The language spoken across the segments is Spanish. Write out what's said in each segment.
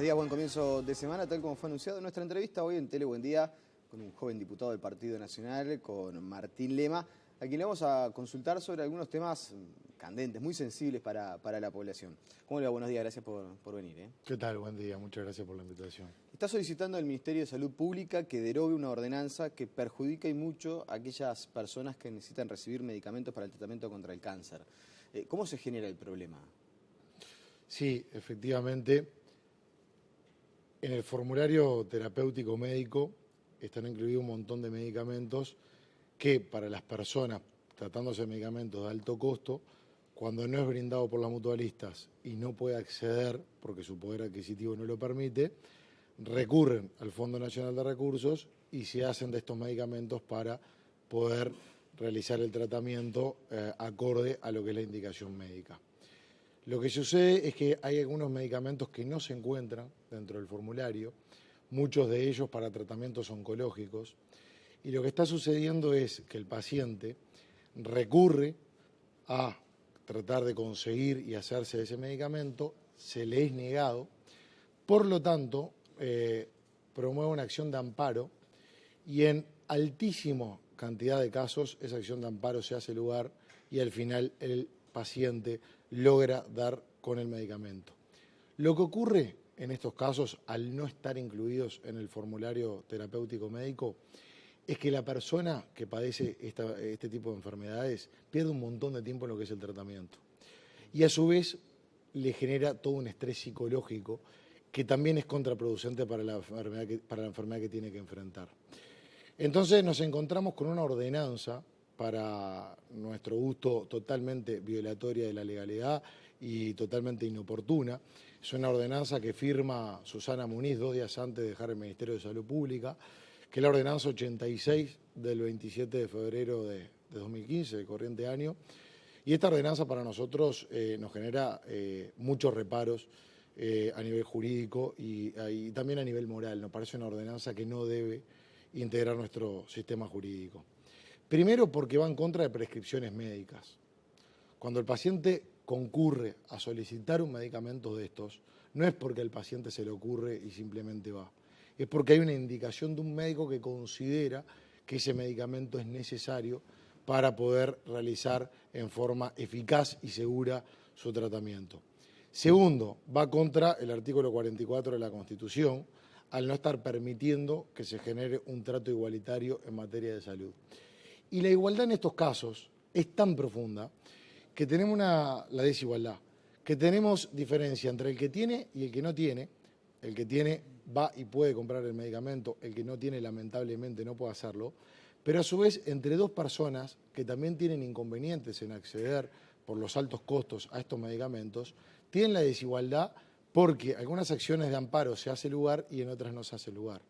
días, buen comienzo de semana, tal como fue anunciado en nuestra entrevista hoy en Tele Buen Día con un joven diputado del Partido Nacional, con Martín Lema, a quien le vamos a consultar sobre algunos temas candentes, muy sensibles para la población. ¿Cómo le va? Buenos días, gracias por venir. ¿Qué tal? Buen día, muchas gracias por la invitación. Está solicitando al Ministerio de Salud Pública que derogue una ordenanza que perjudica y mucho a aquellas personas que necesitan recibir medicamentos para el tratamiento contra el cáncer. ¿Cómo se genera el problema? Sí, efectivamente, en el formulario terapéutico médico están incluidos un montón de medicamentos que para las personas tratándose de medicamentos de alto costo, cuando no es brindado por las mutualistas y no puede acceder porque su poder adquisitivo no lo permite, recurren al Fondo Nacional de Recursos y se hacen de estos medicamentos para poder realizar el tratamiento acorde a lo que es la indicación médica. Lo que sucede es que hay algunos medicamentos que no se encuentran dentro del formulario, muchos de ellos para tratamientos oncológicos, y lo que está sucediendo es que el paciente recurre a tratar de conseguir y hacerse de ese medicamento, se le es negado, por lo tanto, promueve una acción de amparo y en altísima cantidad de casos esa acción de amparo se hace lugar y al final el paciente logra dar con el medicamento. Lo que ocurre en estos casos, al no estar incluidos en el formulario terapéutico médico, es que la persona que padece este tipo de enfermedades pierde un montón de tiempo en lo que es el tratamiento. Y a su vez le genera todo un estrés psicológico que también es contraproducente para la enfermedad que tiene que enfrentar. Entonces nos encontramos con una ordenanza para nuestro gusto totalmente violatoria de la legalidad y totalmente inoportuna. Es una ordenanza que firma Susana Muniz 2 días antes de dejar el Ministerio de Salud Pública, que es la ordenanza 86 del 27 de febrero de 2015, de corriente año. Y esta ordenanza para nosotros nos genera muchos reparos a nivel jurídico y también a nivel moral. Nos parece una ordenanza que no debe integrar nuestro sistema jurídico. Primero porque va en contra de prescripciones médicas. Cuando el paciente concurre a solicitar un medicamento de estos, no es porque al paciente se le ocurre y simplemente va. Es porque hay una indicación de un médico que considera que ese medicamento es necesario para poder realizar en forma eficaz y segura su tratamiento. Segundo, va contra el artículo 44 de la Constitución, al no estar permitiendo que se genere un trato igualitario en materia de salud. Y la igualdad en estos casos es tan profunda que tenemos la desigualdad, que tenemos diferencia entre el que tiene y el que no tiene. El que tiene va y puede comprar el medicamento, el que no tiene lamentablemente no puede hacerlo, pero a su vez entre dos personas que también tienen inconvenientes en acceder por los altos costos a estos medicamentos, tienen la desigualdad porque algunas acciones de amparo se hace lugar y en otras no se hace lugar.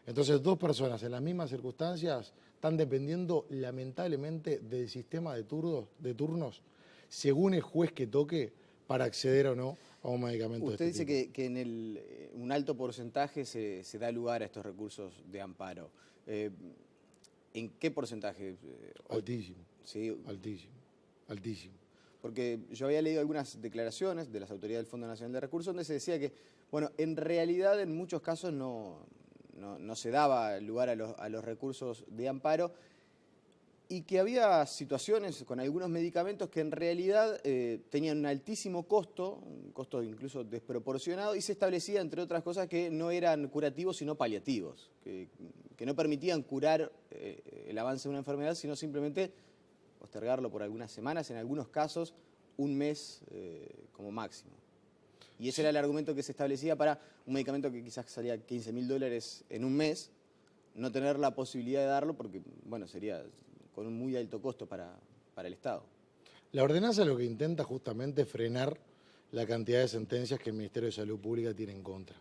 Entonces dos personas en las mismas circunstancias están dependiendo lamentablemente del sistema de turnos según el juez que toque para acceder o no a un medicamento. Usted de este dice tipo. que en un alto porcentaje se da lugar a estos recursos de amparo. ¿En qué porcentaje? Altísimo, Sí. altísimo, altísimo. Porque yo había leído algunas declaraciones de las autoridades del Fondo Nacional de Recursos donde se decía que, bueno, en realidad en muchos casos no se daba lugar a los recursos de amparo y que había situaciones con algunos medicamentos que en realidad tenían un altísimo costo, un costo incluso desproporcionado, y se establecía, entre otras cosas, que no eran curativos sino paliativos, que no permitían curar el avance de una enfermedad, sino simplemente postergarlo por algunas semanas, en algunos casos un mes como máximo. Y ese era el argumento que se establecía para un medicamento que quizás salía $15.000 en un mes, no tener la posibilidad de darlo porque, bueno, sería con un muy alto costo para el Estado. La ordenanza lo que intenta justamente es frenar la cantidad de sentencias que el Ministerio de Salud Pública tiene en contra.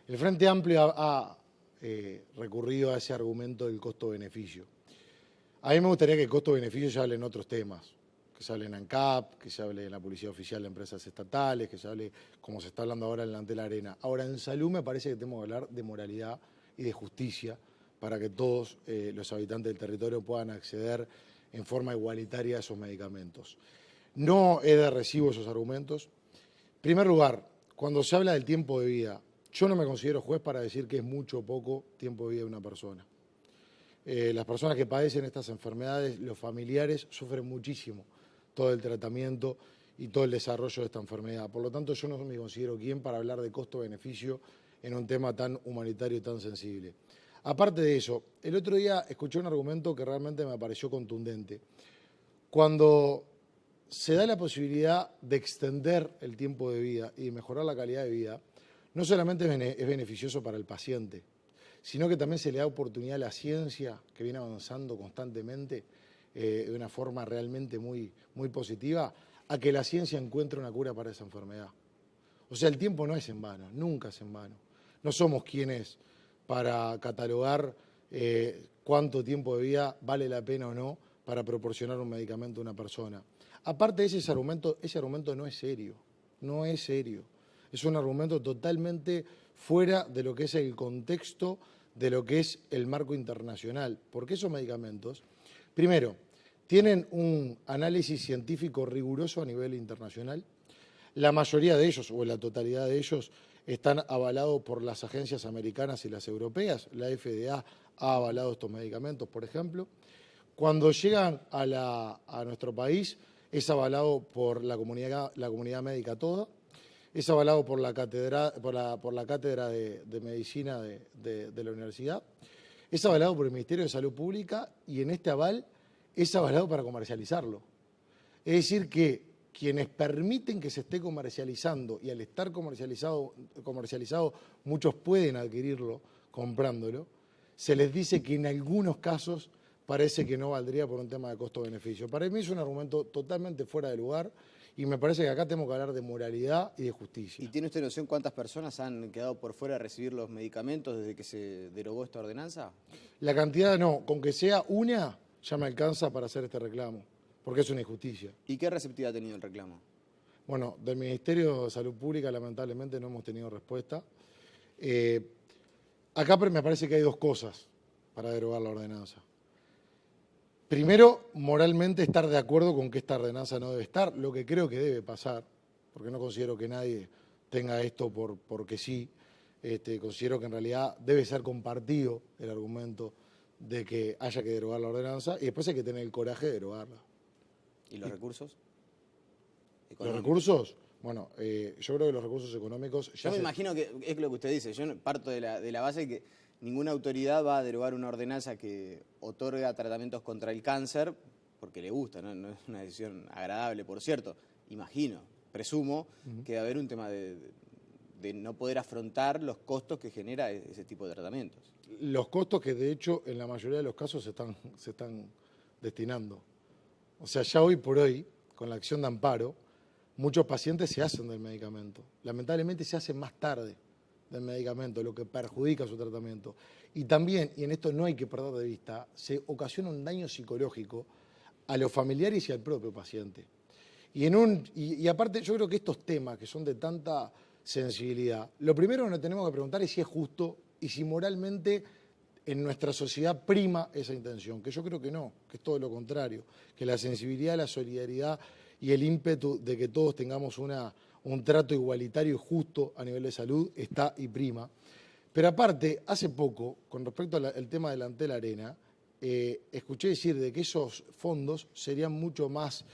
El Frente Amplio ha recurrido a ese argumento del costo-beneficio. A mí me gustaría que el costo-beneficio se hable en otros temas, que se hable en ANCAP, que se hable en la Publicidad Oficial de Empresas Estatales, que se hable como se está hablando ahora en la Ante la Arena. Ahora, en salud me parece que tenemos que hablar de moralidad y de justicia para que todos los habitantes del territorio puedan acceder en forma igualitaria a esos medicamentos. No es de recibo esos argumentos. En primer lugar, cuando se habla del tiempo de vida, Yo no me considero juez para decir que es mucho o poco tiempo de vida de una persona. Las personas que padecen estas enfermedades, los familiares, sufren muchísimo todo el tratamiento y todo el desarrollo de esta enfermedad. Por lo tanto, yo no me considero quien para hablar de costo-beneficio en un tema tan humanitario y tan sensible. Aparte de eso, el otro día escuché un argumento que realmente me pareció contundente. Cuando se da la posibilidad de extender el tiempo de vida y de mejorar la calidad de vida, no solamente es beneficioso para el paciente, sino que también se le da oportunidad a la ciencia, que viene avanzando constantemente de una forma realmente muy, muy positiva, a que la ciencia encuentre una cura para esa enfermedad. O sea, el tiempo no es en vano, nunca es en vano. No somos quienes para catalogar cuánto tiempo de vida vale la pena o no para proporcionar un medicamento a una persona. Aparte de ese argumento no es serio, no es serio. Es un argumento totalmente fuera de lo que es el contexto, de lo que es el marco internacional. Porque esos medicamentos, primero, tienen un análisis científico riguroso a nivel internacional. La mayoría de ellos, o la totalidad de ellos, están avalados por las agencias americanas y las europeas. La FDA ha avalado estos medicamentos, por ejemplo. Cuando llegan a nuestro país, es avalado por la comunidad médica toda. Es avalado por la cátedra de medicina de la universidad, es avalado por el Ministerio de Salud Pública y en este aval es avalado para comercializarlo. Es decir, que quienes permiten que se esté comercializando y al estar comercializado muchos pueden adquirirlo comprándolo, se les dice que en algunos casos parece que no valdría por un tema de costo-beneficio. Para mí es un argumento totalmente fuera de lugar. Y me parece que acá tenemos que hablar de moralidad y de justicia. ¿Y tiene usted noción cuántas personas han quedado por fuera de recibir los medicamentos desde que se derogó esta ordenanza? La cantidad no, con que sea una ya me alcanza para hacer este reclamo, porque es una injusticia. ¿Y qué receptividad ha tenido el reclamo? Bueno, del Ministerio de Salud Pública lamentablemente no hemos tenido respuesta. Acá me parece que hay dos cosas para derogar la ordenanza. Primero, moralmente estar de acuerdo con que esta ordenanza no debe estar, lo que creo que debe pasar, porque no considero que nadie tenga esto porque sí, considero que en realidad debe ser compartido el argumento de que haya que derogar la ordenanza y después hay que tener el coraje de derogarla. ¿Y los recursos? ¿Los recursos? Bueno, yo creo que los recursos económicos... Yo me imagino que es lo que usted dice, yo parto de la base de que ninguna autoridad va a derogar una ordenanza que otorga tratamientos contra el cáncer porque le gusta, no es una decisión agradable, por cierto. Imagino, presumo que va a haber un tema de no poder afrontar los costos que genera ese tipo de tratamientos. Los costos que de hecho en la mayoría de los casos se están destinando. O sea, ya hoy por hoy, con la acción de amparo, muchos pacientes se hacen del medicamento. Lamentablemente se hacen más tarde del medicamento, lo que perjudica su tratamiento. Y también, y en esto no hay que perder de vista, se ocasiona un daño psicológico a los familiares y al propio paciente. Y aparte, yo creo que estos temas que son de tanta sensibilidad, lo primero que nos tenemos que preguntar es si es justo y si moralmente en nuestra sociedad prima esa intención, que yo creo que no, que es todo lo contrario, que la sensibilidad, la solidaridad y el ímpetu de que todos tengamos un trato igualitario y justo a nivel de salud está y prima. Pero aparte, hace poco, con respecto al tema del Antel Arena, escuché decir de que esos fondos serían mucho más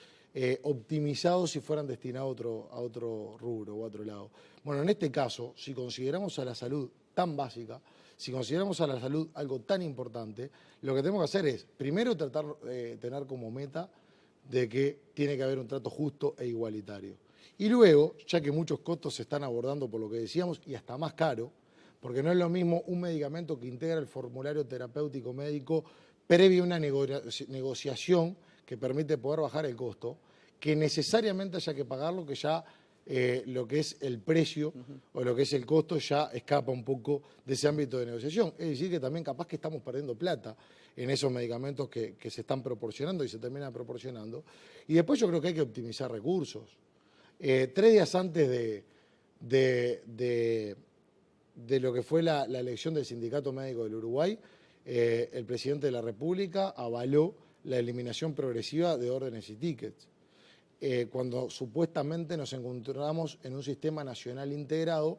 optimizados si fueran destinados a otro rubro o a otro lado. Bueno, en este caso, si consideramos a la salud tan básica, si consideramos a la salud algo tan importante, lo que tenemos que hacer es, primero, tratar de tener como meta de que tiene que haber un trato justo e igualitario. Y luego, ya que muchos costos se están abordando por lo que decíamos y hasta más caro, porque no es lo mismo un medicamento que integra el formulario terapéutico médico previo a una negociación que permite poder bajar el costo, que necesariamente haya que pagarlo, que ya lo que es el precio o lo que es el costo ya escapa un poco de ese ámbito de negociación. Es decir, que también capaz que estamos perdiendo plata en esos medicamentos que se están proporcionando y se terminan proporcionando. Y después yo creo que hay que optimizar recursos. 3 días antes de lo que fue la elección del Sindicato Médico del Uruguay, el presidente de la República avaló la eliminación progresiva de órdenes y tickets, cuando supuestamente nos encontramos en un sistema nacional integrado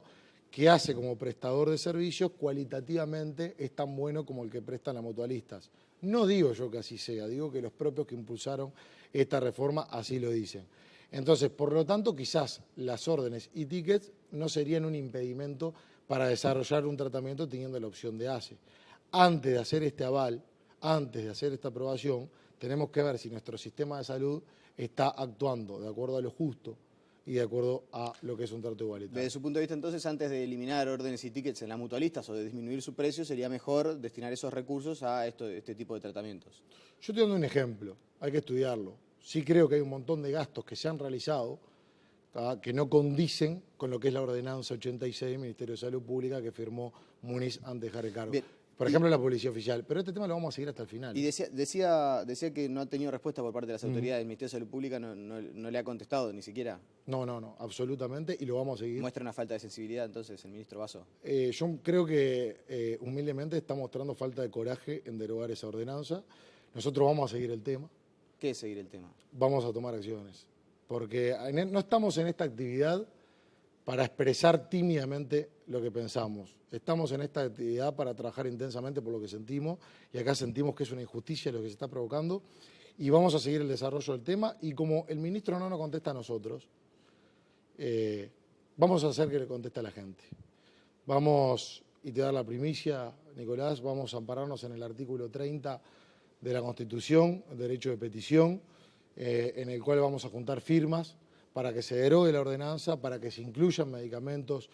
que hace como prestador de servicios cualitativamente es tan bueno como el que prestan las mutualistas. No digo yo que así sea, digo que los propios que impulsaron esta reforma así lo dicen. Entonces, por lo tanto, quizás las órdenes y tickets no serían un impedimento para desarrollar un tratamiento teniendo la opción de ACE. Antes de hacer este aval, antes de hacer esta aprobación, tenemos que ver si nuestro sistema de salud está actuando de acuerdo a lo justo y de acuerdo a lo que es un trato igualitario. Desde su punto de vista, entonces, antes de eliminar órdenes y tickets en las mutualistas o de disminuir su precio, sería mejor destinar esos recursos a este tipo de tratamientos. Yo estoy dando un ejemplo, hay que estudiarlo. Sí creo que hay un montón de gastos que se han realizado que no condicen con lo que es la ordenanza 86 del Ministerio de Salud Pública que firmó Muniz antes de dejar el cargo. Bien. Por ejemplo, la Policía Oficial. Pero este tema lo vamos a seguir hasta el final. Y decía que no ha tenido respuesta por parte de las autoridades del Ministerio de Salud Pública, no le ha contestado ni siquiera. No, absolutamente, y lo vamos a seguir. ¿Muestra una falta de sensibilidad entonces el ministro Basso? Yo creo que humildemente está mostrando falta de coraje en derogar esa ordenanza. Nosotros vamos a seguir el tema. ¿Qué es seguir el tema? Vamos a tomar acciones, porque no estamos en esta actividad para expresar tímidamente lo que pensamos. Estamos en esta actividad para trabajar intensamente por lo que sentimos, y acá sentimos que es una injusticia lo que se está provocando, y vamos a seguir el desarrollo del tema, y como el ministro no nos contesta a nosotros, vamos a hacer que le conteste a la gente. Vamos, y te dar la primicia, Nicolás, vamos a ampararnos en el artículo 30 de la Constitución, el derecho de petición, en el cual vamos a juntar firmas para que se derogue la ordenanza, para que se incluyan medicamentos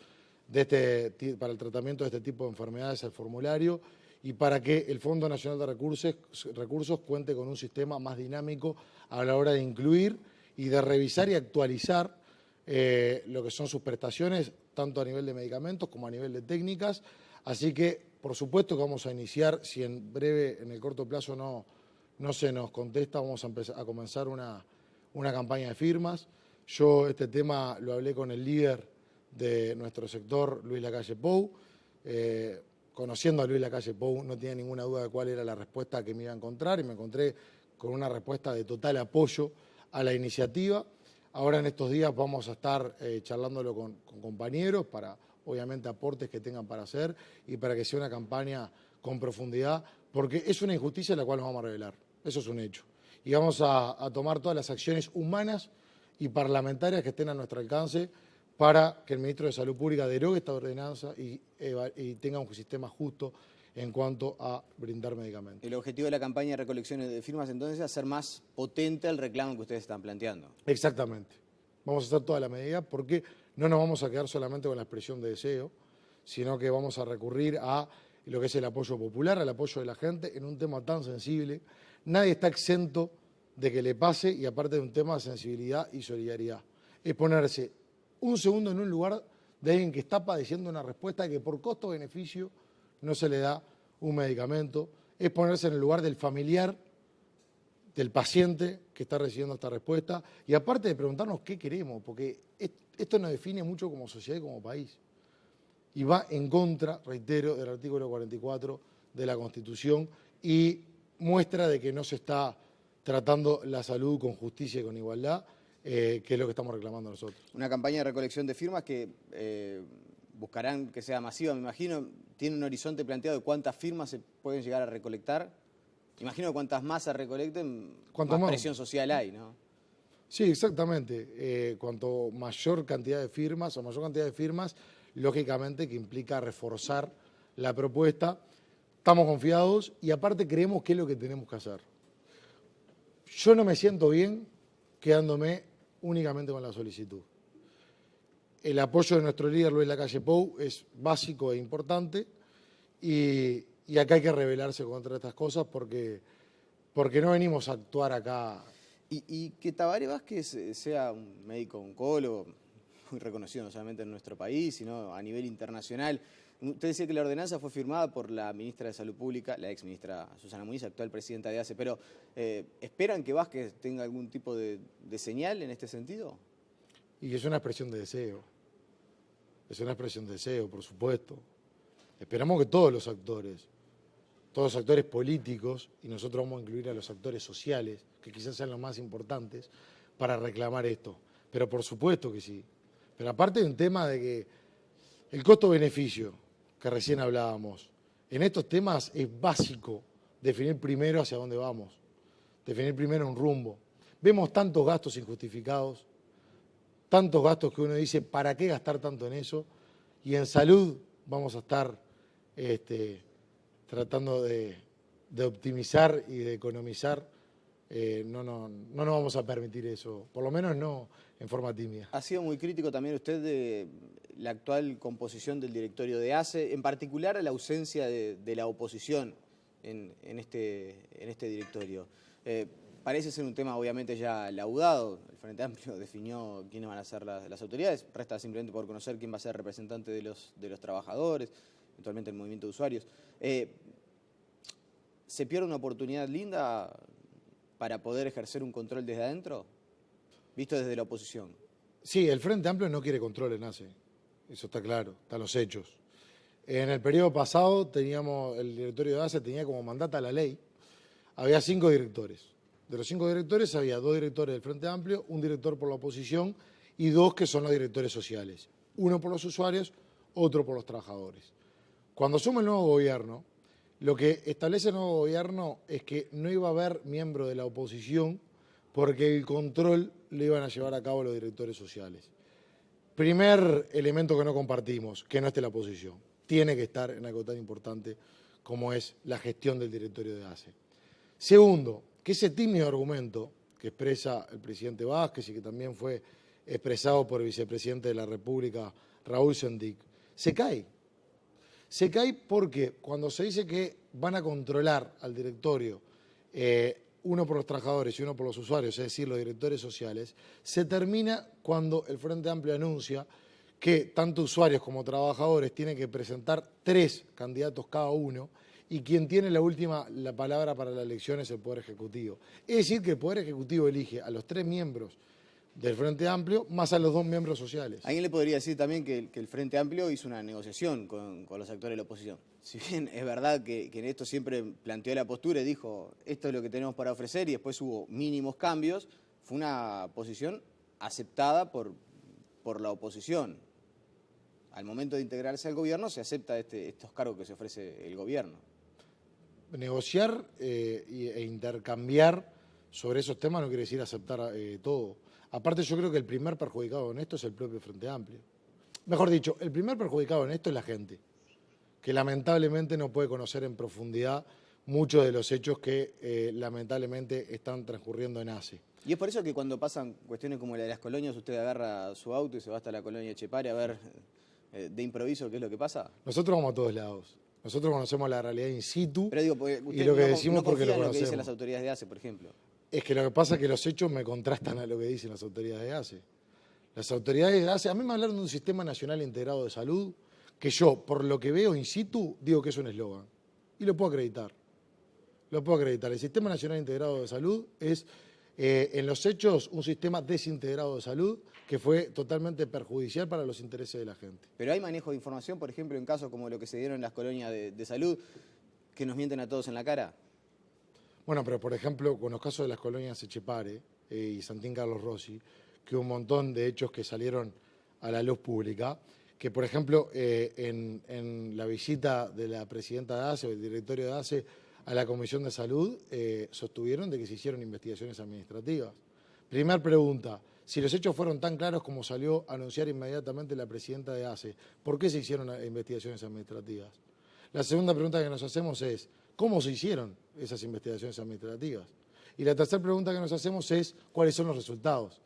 para el tratamiento de este tipo de enfermedades al formulario y para que el Fondo Nacional de Recursos cuente con un sistema más dinámico a la hora de incluir y de revisar y actualizar lo que son sus prestaciones, tanto a nivel de medicamentos como a nivel de técnicas. Así que, por supuesto que vamos a iniciar, si en breve, en el corto plazo no se nos contesta, vamos a comenzar una campaña de firmas. Yo este tema lo hablé con el líder de nuestro sector, Luis Lacalle Pou. Conociendo a Luis Lacalle Pou, no tenía ninguna duda de cuál era la respuesta que me iba a encontrar, y me encontré con una respuesta de total apoyo a la iniciativa. Ahora en estos días vamos a estar charlándolo con compañeros para, obviamente, aportes que tengan para hacer y para que sea una campaña con profundidad, porque es una injusticia la cual nos vamos a revelar. Eso es un hecho. Y vamos a tomar todas las acciones humanas y parlamentarias que estén a nuestro alcance para que el ministro de Salud Pública derogue esta ordenanza y tenga un sistema justo en cuanto a brindar medicamentos. El objetivo de la campaña de recolección de firmas, entonces, es hacer más potente el reclamo que ustedes están planteando. Exactamente. Vamos a hacer toda la medida porque no nos vamos a quedar solamente con la expresión de deseo, sino que vamos a recurrir a lo que es el apoyo popular, al apoyo de la gente en un tema tan sensible. Nadie está exento de que le pase, y aparte de un tema de sensibilidad y solidaridad. Es ponerse un segundo en un lugar de alguien que está padeciendo una respuesta que por costo-beneficio no se le da un medicamento. Es ponerse en el lugar del familiar, del paciente que está recibiendo esta respuesta, y aparte de preguntarnos qué queremos, porque esto nos define mucho como sociedad y como país. Y va en contra, reitero, del artículo 44 de la Constitución, y muestra de que no se está tratando la salud con justicia y con igualdad, que es lo que estamos reclamando nosotros. Una campaña de recolección de firmas que buscarán que sea masiva, me imagino. ¿Tiene un horizonte planteado de cuántas firmas se pueden llegar a recolectar? Imagino que cuantas más se recolecten, más presión social hay, ¿no? Sí, exactamente. Cuanto mayor cantidad de firmas lógicamente que implica reforzar la propuesta. Estamos confiados y aparte creemos que es lo que tenemos que hacer. Yo no me siento bien quedándome únicamente con la solicitud. El apoyo de nuestro líder Luis Lacalle Pou es básico e importante, y acá hay que rebelarse contra estas cosas porque no venimos a actuar acá. Y que Tabaré Vázquez sea un médico oncólogo muy reconocido no solamente en nuestro país, sino a nivel internacional. Usted decía que la ordenanza fue firmada por la ministra de Salud Pública, la ex ministra Susana Muniz, actual presidenta de ACE, pero ¿esperan que Vázquez tenga algún tipo de señal en este sentido? Y es una expresión de deseo. Es una expresión de deseo, por supuesto. Esperamos que todos los actores políticos, y nosotros vamos a incluir a los actores sociales, que quizás sean los más importantes, para reclamar esto. Pero por supuesto que sí. Pero aparte de un tema de que El costo-beneficio, que recién hablábamos, en estos temas es básico definir primero hacia dónde vamos, definir primero un rumbo. Vemos tantos gastos injustificados, tantos gastos que uno dice, ¿para qué gastar tanto en eso? Y en salud vamos a estar tratando de optimizar y de economizar. No nos vamos a permitir eso, por lo menos no en forma tímida. Ha sido muy crítico también usted de la actual composición del directorio de ACE, en particular la ausencia de la oposición en este directorio. Parece ser un tema obviamente ya laudado. El Frente Amplio definió quiénes van a ser las autoridades. Resta simplemente por conocer quién va a ser representante de los trabajadores, eventualmente el movimiento de usuarios. ¿Se pierde una oportunidad linda para poder ejercer un control desde adentro, visto desde la oposición? Sí, el Frente Amplio no quiere control en ACE. Eso está claro, están los hechos. En el periodo pasado el directorio de ACE tenía como mandata la ley. Había 5 directores. De los 5 directores había 2 directores del Frente Amplio, un director por la oposición y 2 que son los directores sociales. Uno por los usuarios, otro por los trabajadores. Cuando asume el nuevo gobierno, lo que establece el nuevo gobierno es que no iba a haber miembro de la oposición porque el control lo iban a llevar a cabo los directores sociales. Primer elemento que no compartimos, que no esté la oposición. Tiene que estar en algo tan importante como es la gestión del directorio de ACE. Segundo, que ese tímido argumento que expresa el presidente Vázquez y que también fue expresado por el vicepresidente de la República, Raúl Sendic, se cae. Se cae porque cuando se dice que van a controlar al directorio, uno por los trabajadores y uno por los usuarios, es decir, los directores sociales, se termina cuando el Frente Amplio anuncia que tanto usuarios como trabajadores tienen que presentar 3 candidatos cada uno y quien tiene la palabra para la elección es el Poder Ejecutivo. Es decir, que el Poder Ejecutivo elige a los 3 miembros del Frente Amplio más a los 2 miembros sociales. ¿Alguien le podría decir también que el Frente Amplio hizo una negociación con los actores de la oposición? Si bien es verdad que en esto siempre planteó la postura y dijo esto es lo que tenemos para ofrecer y después hubo mínimos cambios, fue una posición aceptada por la oposición. Al momento de integrarse al gobierno se acepta estos cargos que se ofrece el gobierno. Negociar e intercambiar sobre esos temas no quiere decir aceptar todo. Aparte yo creo que el primer perjudicado en esto es el propio Frente Amplio. Mejor dicho, el primer perjudicado en esto es la gente, que lamentablemente no puede conocer en profundidad muchos de los hechos que lamentablemente están transcurriendo en ACE. Y es por eso que cuando pasan cuestiones como la de las colonias, usted agarra su auto y se va hasta la colonia Echepare a ver de improviso qué es lo que pasa. Nosotros vamos a todos lados. Nosotros conocemos la realidad in situ. Pero digo, porque usted y lo que decimos no confía porque lo en lo que conocemos. dicen las autoridades de ACE, por ejemplo. Es que lo que pasa es que los hechos me contrastan a lo que dicen las autoridades de ACE. Las autoridades de ACE, a mí me hablaron de un sistema nacional integrado de salud, que yo, por lo que veo in situ, digo que es un eslogan. Y lo puedo acreditar. Lo puedo acreditar. El Sistema Nacional Integrado de Salud es, en los hechos, un sistema desintegrado de salud que fue totalmente perjudicial para los intereses de la gente. Pero hay manejo de información, por ejemplo, en casos como lo que se dieron en las colonias de salud, que nos mienten a todos en la cara. Bueno, pero por ejemplo, con los casos de las colonias Echepare y Santín Carlos Rossi, que hubo un montón de hechos que salieron a la luz pública, que por ejemplo, en la visita de la presidenta de ACE o el directorio de ACE a la Comisión de Salud, sostuvieron de que se hicieron investigaciones administrativas. Primer pregunta, si los hechos fueron tan claros como salió a anunciar inmediatamente la presidenta de ACE, ¿por qué se hicieron investigaciones administrativas? La segunda pregunta que nos hacemos es, ¿cómo se hicieron esas investigaciones administrativas? Y la tercera pregunta que nos hacemos es, ¿cuáles son los resultados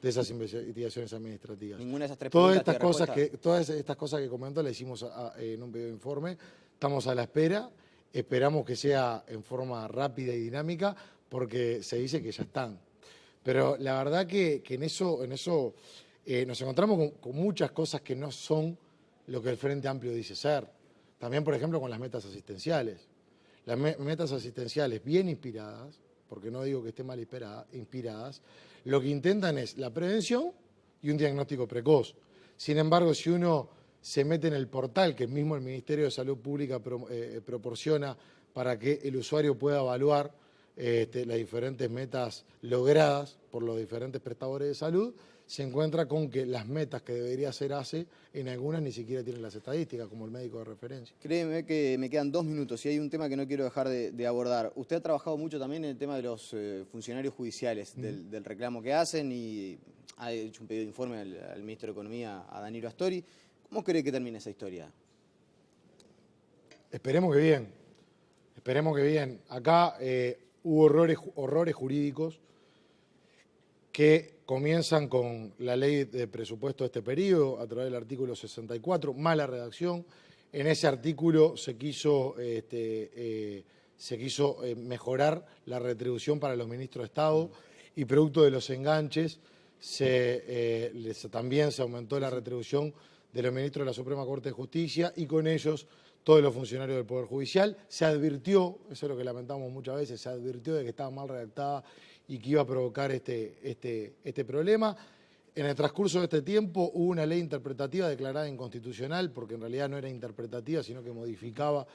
de esas investigaciones administrativas? Ninguna de esas tres preguntas tiene respuesta. Todas estas cosas que comento las hicimos en un video informe, estamos a la espera, esperamos que sea en forma rápida y dinámica, porque se dice que ya están. Pero la verdad que en eso nos encontramos con muchas cosas que no son lo que el Frente Amplio dice ser. También, por ejemplo, con las metas asistenciales. Las metas asistenciales bien inspiradas, porque no digo que estén mal inspiradas, lo que intentan es la prevención y un diagnóstico precoz. Sin embargo, si uno se mete en el portal que el Ministerio de Salud Pública proporciona para que el usuario pueda evaluar las diferentes metas logradas por los diferentes prestadores de salud, se encuentra con que las metas que debería hacer ACE, en algunas ni siquiera tienen las estadísticas, como el médico de referencia. Créeme que me quedan 2 minutos y hay un tema que no quiero dejar de abordar. Usted ha trabajado mucho también en el tema de los funcionarios judiciales, del reclamo que hacen, y ha hecho un pedido de informe al ministro de Economía, a Danilo Astori. ¿Cómo cree que termine esa historia? Esperemos que bien, esperemos que bien. Acá hubo horrores jurídicos que comienzan con la ley de presupuesto de este periodo a través del artículo 64, mala redacción. En ese artículo se quiso mejorar la retribución para los ministros de Estado y producto de los enganches también se aumentó la retribución de los ministros de la Suprema Corte de Justicia y con ellos todos los funcionarios del Poder Judicial. Se advirtió, eso es lo que lamentamos muchas veces, se advirtió de que estaba mal redactada y que iba a provocar este problema. En el transcurso de este tiempo hubo una ley interpretativa declarada inconstitucional, porque en realidad no era interpretativa, sino que modificaba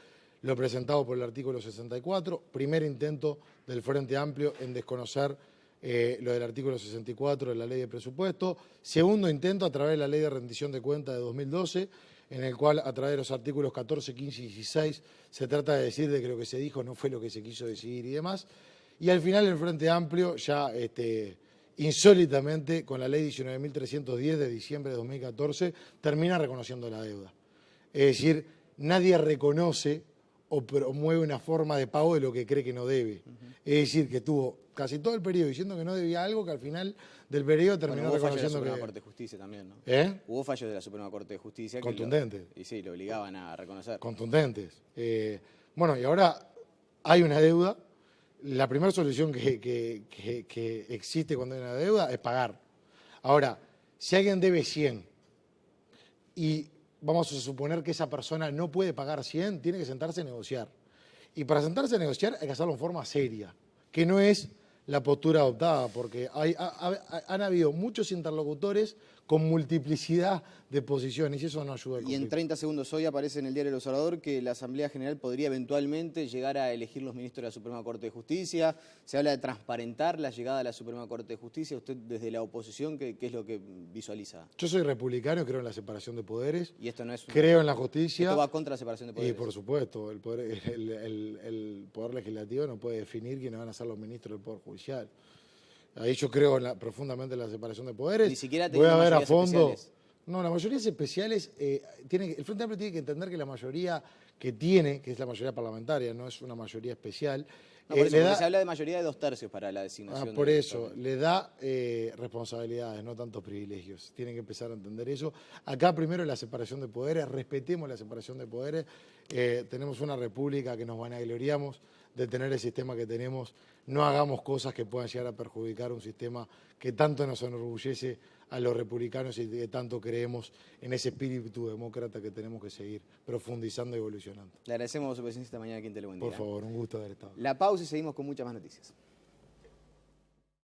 lo presentado por el artículo 64. Primer intento del Frente Amplio en desconocer lo del artículo 64 de la ley de presupuesto. Segundo intento a través de la ley de rendición de cuentas de 2012, en el cual a través de los artículos 14, 15 y 16 se trata de decir de que lo que se dijo no fue lo que se quiso decidir y demás. Y al final el Frente Amplio ya insólitamente con la ley 19.310 de diciembre de 2014 termina reconociendo la deuda. Es decir, nadie reconoce o promueve una forma de pago de lo que cree que no debe. Es decir, que tuvo casi todo el periodo diciendo que no debía algo que al final del periodo terminó reconociendo que... Hubo fallos de la Suprema Corte de Justicia también, ¿no? Hubo fallos de la Suprema Corte de Justicia contundentes. Y sí, lo obligaban a reconocer. Contundentes. Bueno, y ahora hay una deuda. La primera solución que existe cuando hay una deuda es pagar. Ahora, si alguien debe 100 y vamos a suponer que esa persona no puede pagar 100, tiene que sentarse a negociar. Y para sentarse a negociar hay que hacerlo en forma seria, que no es la postura adoptada, porque han habido muchos interlocutores con multiplicidad de posiciones y eso no ayuda al conflicto. Y en 30 segundos hoy aparece en el diario El Observador que la Asamblea General podría eventualmente llegar a elegir los ministros de la Suprema Corte de Justicia. Se habla de transparentar la llegada a la Suprema Corte de Justicia. Usted desde la oposición, ¿qué es lo que visualiza? Yo soy republicano, creo en la separación de poderes. Y esto no es creo en la justicia. Esto va contra la separación de poderes. Y por supuesto, el poder legislativo no puede definir quiénes van a ser los ministros del Poder Judicial. Ahí yo creo profundamente en la separación de poderes. Ni siquiera voy a ver a fondo. Especiales. No, las mayorías especiales, el Frente Amplio tiene que entender que la mayoría que tiene, que es la mayoría parlamentaria, no es una mayoría especial. No, por eso, se habla de mayoría de 2/3 para la designación. Por eso, le da responsabilidades, no tantos privilegios. Tienen que empezar a entender eso. Acá primero la separación de poderes, respetemos la separación de poderes. Tenemos una república que nos vanagloriamos de tener el sistema que tenemos. No hagamos cosas que puedan llegar a perjudicar un sistema que tanto nos enorgullece a los republicanos y que tanto creemos en ese espíritu demócrata que tenemos que seguir profundizando y evolucionando. Le agradecemos su presencia esta mañana aquí en Telebuen Día. Por favor, un gusto haber estado. La pausa y seguimos con muchas más noticias.